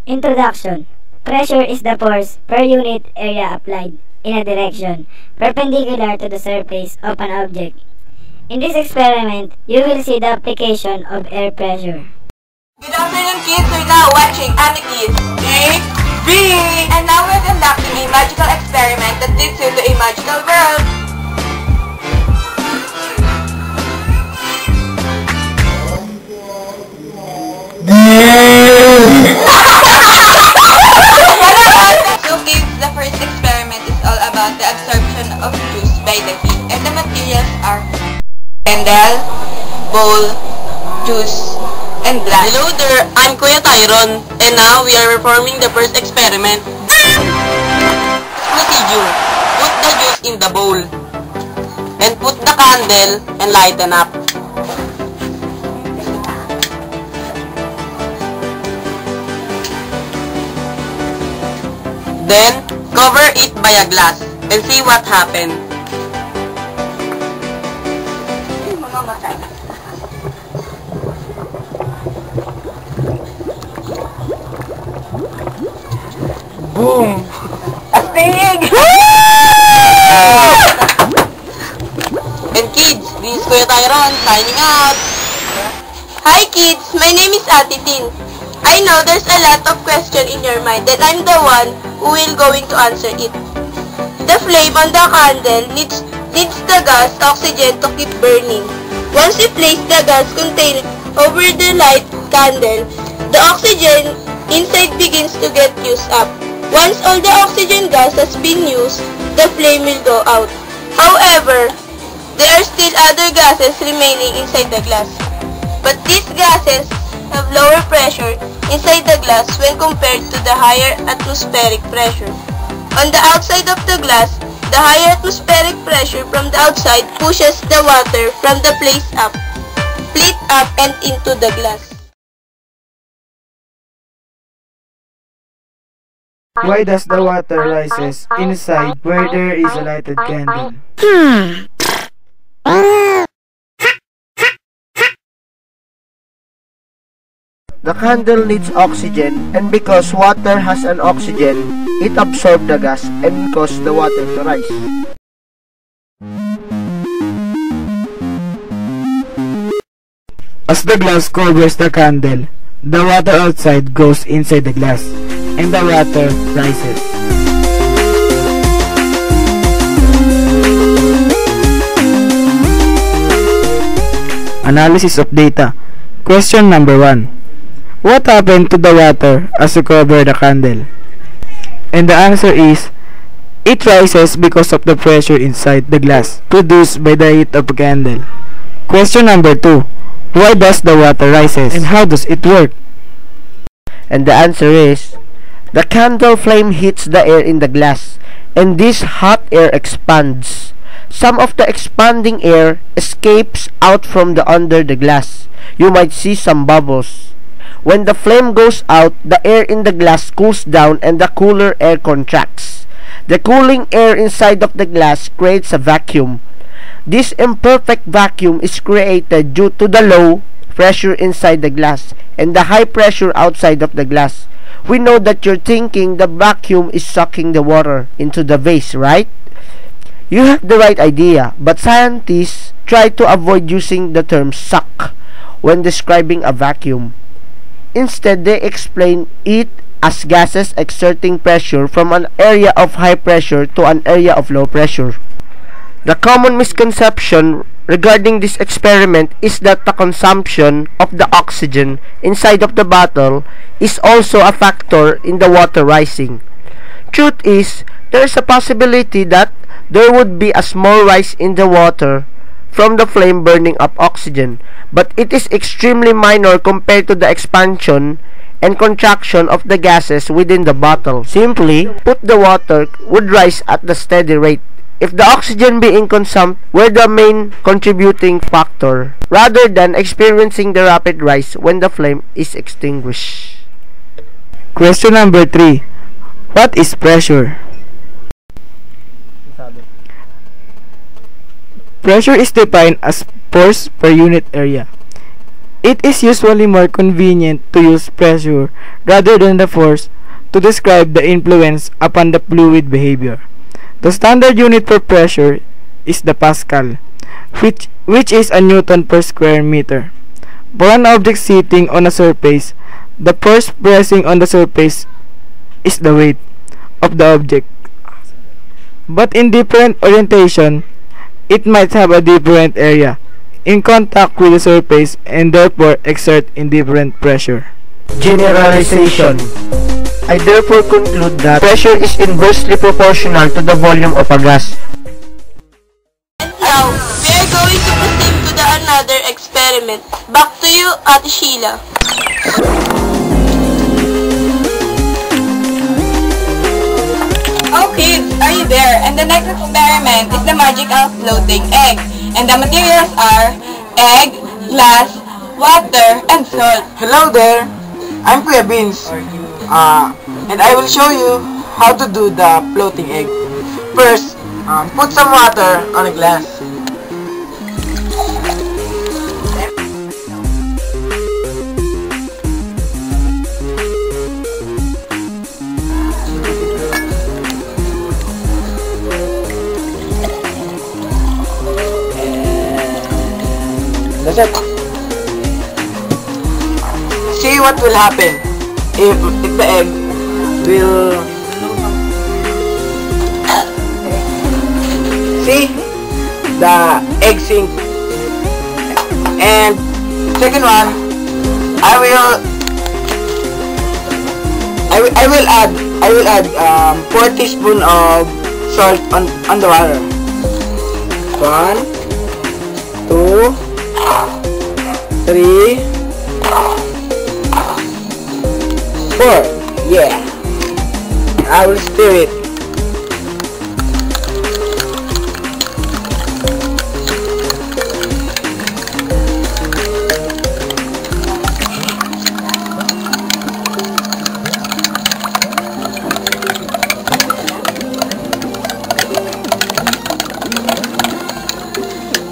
Introduction. Pressure is the force per unit area applied in a direction perpendicular to the surface of an object. In this experiment, you will see the application of air pressure. Good afternoon, kids. We're now watching AMETHYST B. And now we're conducting a magical experiment that leads you to a magical world. So kids, the first experiment is all about the absorption of juice by the heat. And the materials are candle, bowl, juice, and glass. Hello there, I'm Kuya Tyron, and now we are performing the first experiment. Procedure: put the juice in the bowl, and put the candle and lighten up. Then, cover it by a glass and see what happens. Boom! Astig! And kids, this is Kuya Tyron signing out. Hi kids, my name is Ate Tin. I know there's a lot of question in your mind and I'm the one who will going to answer it. The flame on the candle needs the gas oxygen to keep burning. Once you place the gas container over the light candle, the oxygen inside begins to get used up. Once all the oxygen gas has been used, the flame will go out. However, there are still other gases remaining inside the glass. But these gases have lower pressure inside the glass when compared to the higher atmospheric pressure. On the outside of the glass, the higher atmospheric pressure from the outside pushes the water from the plate up and into the glass. Why does the water rises inside where there is a lighted candle? The candle needs oxygen, and because water has an oxygen, it absorbs the gas and causes the water to rise. As the glass covers the candle, the water outside goes inside the glass, and the water rises. Analysis of data. Question number 1. What happened to the water as you cover the candle? And the answer is, it rises because of the pressure inside the glass produced by the heat of the candle. Question number 2. Why does the water rises and how does it work? And the answer is, the candle flame heats the air in the glass, and this hot air expands. Some of the expanding air escapes out from under the glass. You might see some bubbles. When the flame goes out, the air in the glass cools down and the cooler air contracts. The cooling air inside of the glass creates a vacuum. This imperfect vacuum is created due to the low pressure inside the glass and the high pressure outside of the glass. We know that you're thinking the vacuum is sucking the water into the vase, right? You have the right idea, but scientists try to avoid using the term suck when describing a vacuum. Instead, they explain it as gases exerting pressure from an area of high pressure to an area of low pressure. The common misconception regarding this experiment is that the consumption of the oxygen inside of the bottle is also a factor in the water rising. Truth is, there is a possibility that there would be a small rise in the water from the flame burning up oxygen, but it is extremely minor compared to the expansion and contraction of the gases within the bottle. Simply put, the water would rise at the steady rate if the oxygen being consumed were the main contributing factor, rather than experiencing the rapid rise when the flame is extinguished. Question number 3. What is pressure? Pressure is defined as force per unit area. It is usually more convenient to use pressure rather than the force to describe the influence upon the fluid behavior. The standard unit for pressure is the Pascal, which is a Newton per square meter. For an object sitting on a surface, the force pressing on the surface is the weight of the object. But in different orientation, it might have a different area in contact with the surface and therefore exert indifferent pressure. Generalization. I therefore conclude that pressure is inversely proportional to the volume of a gas. And now, we are going to proceed to the another experiment. Back to you, Ate Sheila. Oh kids, are you there? And the next experiment is the magical floating egg. And the materials are egg, glass, water, and salt. Hello there, I'm Kuya Beans. And I will show you how to do the floating egg. First, put some water on a glass. That's it. See what will happen if the egg will... See? The egg sink. And second one, I will add 4 teaspoons of salt on the water. 1, 2, 3, 4. Yeah. I will stir it.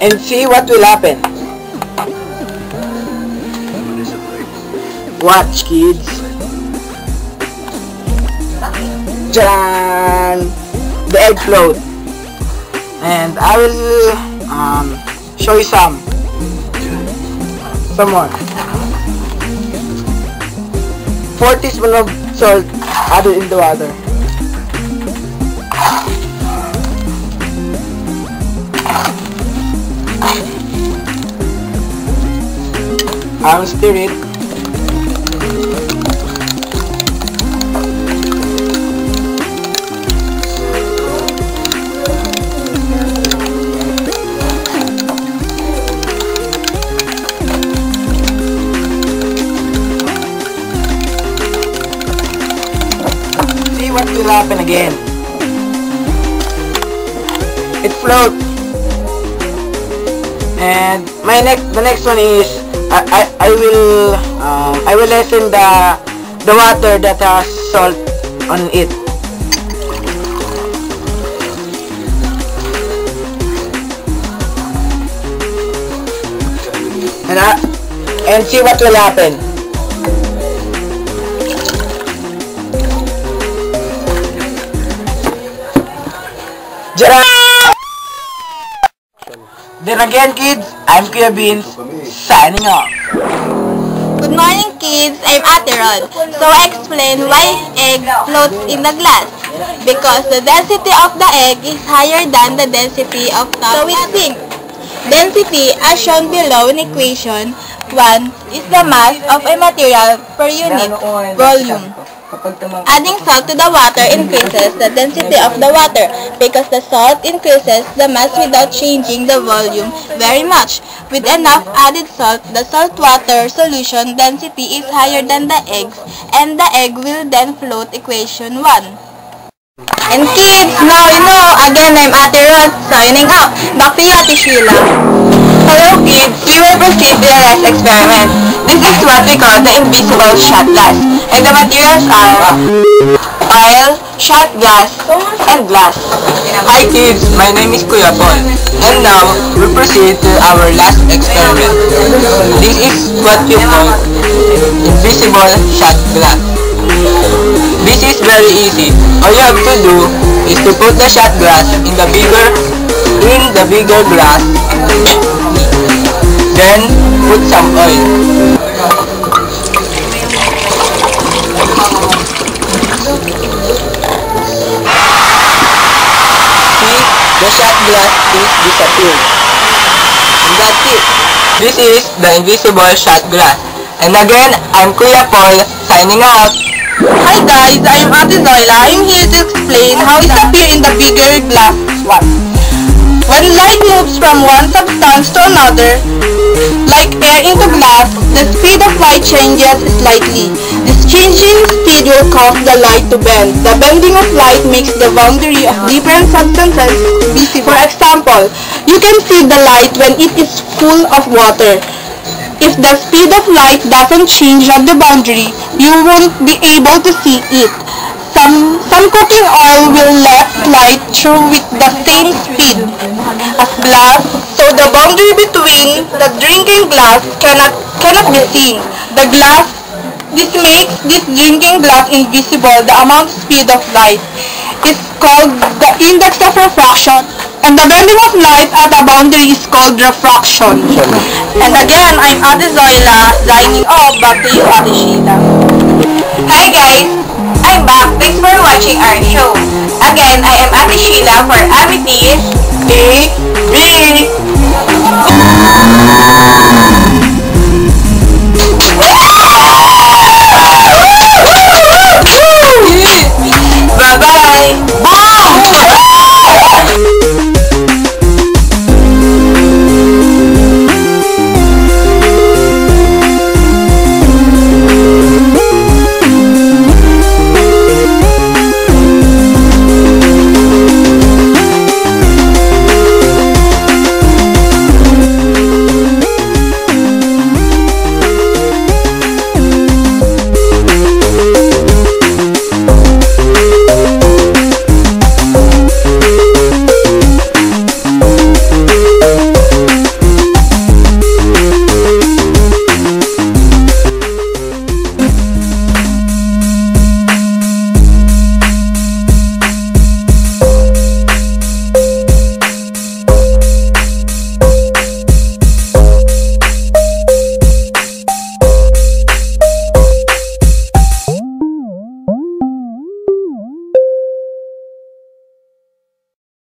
And see what will happen. Watch, kids. Jan! The egg float. And I will show you some more. 4 teaspoons of salt added in the water. I will stir it. See what will happen again. It floats. And the next one is I will lessen the water that has salt on it. And see what will happen. Then again, kids, I'm Kuya Beans, signing off. Good morning, kids. I'm Ate Rod. So I explain why egg floats in the glass. Because the density of the egg is higher than the density of the so it sinks. Density, as shown below in equation 1, is the mass of a material per unit volume. Adding salt to the water increases the density of the water because the salt increases the mass without changing the volume very much. With enough added salt, the saltwater solution density is higher than the eggs, and the egg will then float equation 1. And kids, now you know, again I'm Ate Rod, signing out. Back to you, Ate Sheila. Hello kids, we will proceed to the next experiment. This is what we call the invisible shot glass. And the materials are oil, shot glass, and glass. Hi kids, my name is Kuya Paul. And now, we proceed to our last experiment. This is what you call invisible shot glass. This is very easy. All you have to do is to put the shot glass in the bigger glass. Then, put some oil. The shot glass is disappeared. And that's it. This is the invisible shot glass. And again, I'm Kuya Paul, signing out. Hi guys, I'm Ate Zoila. I'm here to explain how it appears in the bigger glass one. When light moves from one substance to another, like air into glass, the speed of light changes slightly. This changing speed will cause the light to bend. The bending of light makes the boundary of different substances visible. For example, you can see the light when it is full of water. If the speed of light doesn't change at the boundary, you won't be able to see it. Some cooking oil will let light through with the same speed as glass, so the boundary between the drinking glass cannot be seen. This makes this drinking glass invisible. The amount of speed of light is called the index of refraction, and the bending of light at a boundary is called refraction. And again, I'm Ate Zoila, signing off. Back to you, Ate Sheila. Hi guys! I'm back. Thanks for watching our show. Again, I am Ate Sheila for Amethyst. A, B.